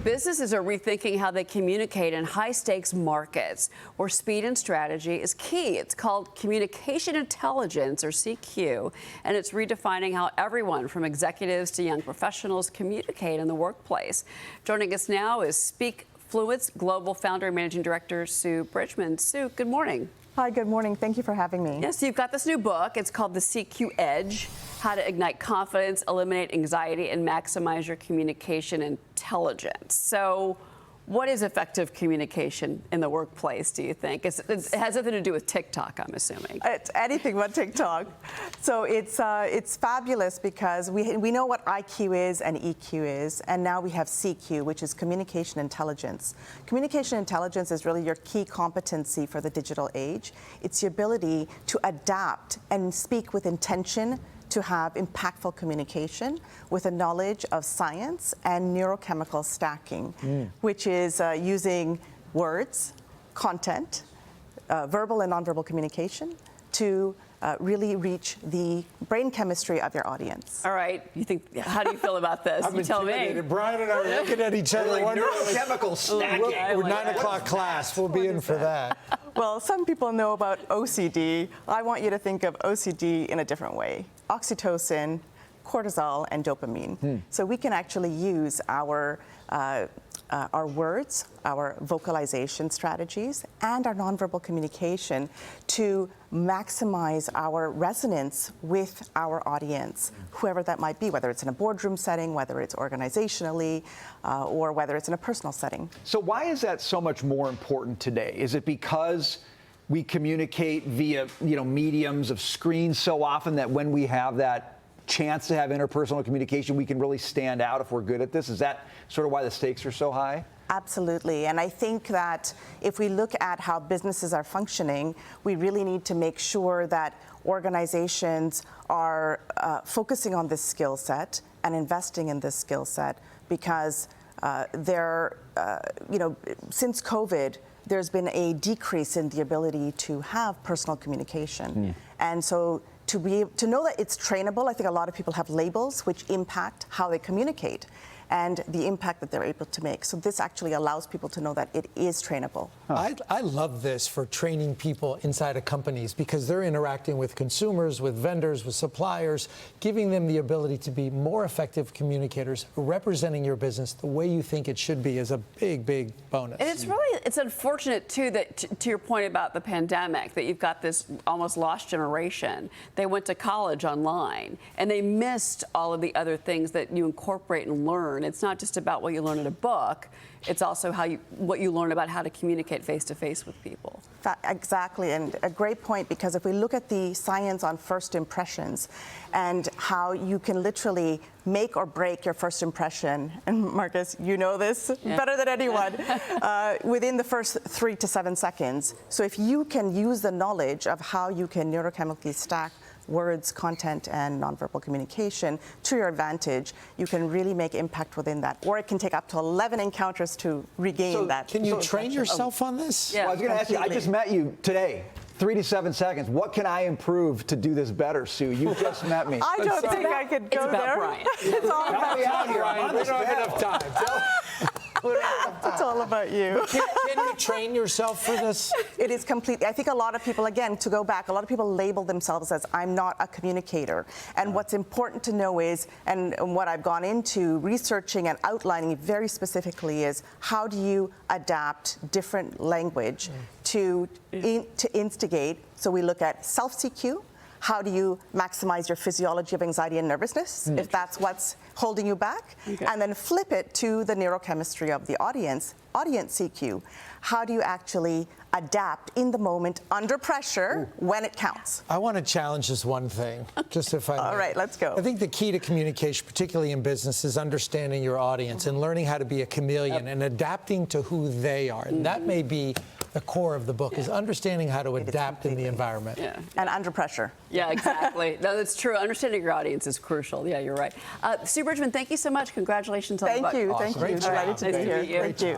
businesses are rethinking how they communicate in high-stakes markets where speed and strategy is key. It's called Communication Intelligence, or CQ, and it's redefining how everyone from executives to young professionals communicate in the workplace. Joining us now is SpeakFluence Global Founder and Managing Director Sue Bridgman. Sue, good morning. Hi, good morning. Thank you for having me. Yes, you've got this new book. It's called The CQ Edge: How to Ignite Confidence, Eliminate Anxiety, and Maximize Your Communication Intelligence. So what is effective communication in the workplace, do you think? It has nothing to do with TikTok, I'm assuming. It's anything but TikTok. So it's fabulous because we know what IQ is and EQ is, and now we have CQ, which is Communication Intelligence. Communication Intelligence is really your key competency for the digital age. It's the ability to adapt and speak with intention, to have impactful communication with a knowledge of science and neurochemical stacking, which is using words, content, verbal and nonverbal communication to really reach the brain chemistry of your audience. All right. How do you feel about this? You tell me. Brian and I are looking at each other. Like neurochemical stacking. We're 9 o'clock class. We'll be in for that. Well, some people know about OCD. I want you to think of OCD in a different way. Oxytocin, cortisol, and dopamine. So we can actually use our words, our vocalization strategies, and our nonverbal communication to maximize our resonance with our audience, whoever that might be, whether it's in a boardroom setting, whether it's organizationally, or whether it's in a personal setting. So why is that so much more important today? Is it because we communicate via, mediums of screens so often that when we have that chance to have interpersonal communication, we can really stand out if we're good at this? Is that sort of why the stakes are so high? Absolutely. And I think that if we look at how businesses are functioning, we really need to make sure that organizations are focusing on this skill set and investing in this skill set because since COVID, there's been a decrease in the ability to have personal communication. And so to know that it's trainable, I think a lot of people have labels which impact how they communicate and the impact that they're able to make. So this actually allows people to know that it is trainable. I love this for training people inside of companies because they're interacting with consumers, with vendors, with suppliers, giving them the ability to be more effective communicators, representing your business the way you think it should be is a big, big bonus. And it's unfortunate, too, that to your point about the pandemic, that you've got this almost lost generation. They went to college online, and they missed all of the other things that you incorporate and learn. It's not just about what you learn in a book. It's also what you learn about how to communicate face-to-face with people. Exactly, and a great point, because if we look at the science on first impressions and how you can literally make or break your first impression, and Marcus, you know this better than anyone, within the first 3 to 7 seconds. So if you can use the knowledge of how you can neurochemically stack words, content, and nonverbal communication to your advantage, you can really make impact within that. Or it can take up to 11 encounters to regain that. Can you train yourself on this? Yeah. Well, I was going to ask you, I just met you today. 3 to 7 seconds. What can I improve to do this better, Sue? You just met me. I don't think I could go It's about there. Brian. It's all about me out here. I'm on We this don't have panel. enough time. It's all about you. Can you train yourself for this? It is completely. I think a lot of people, again, to go back, a lot of people label themselves as I'm not a communicator. And what's important to know is, and what I've gone into researching and outlining very specifically is, how do you adapt different language to instigate? So we look at self-CQ. How do you maximize your physiology of anxiety and nervousness, if that's what's holding you back? Okay. And then flip it to the neurochemistry of the audience CQ. How do you actually adapt in the moment, under pressure, when it counts? I want to challenge this one thing, just if I may. All right, let's go. I think the key to communication, particularly in business, is understanding your audience and learning how to be a chameleon and adapting to who they are. And that may be the core of the book, is understanding how to adapt in the environment. Yeah. And under pressure. Yeah, exactly. No, that's true. Understanding your audience is crucial. Yeah, you're right. Sue Bridgman, thank you so much. Congratulations on the book. Thank you. Delighted to be Nice to here. meet you. Thank you.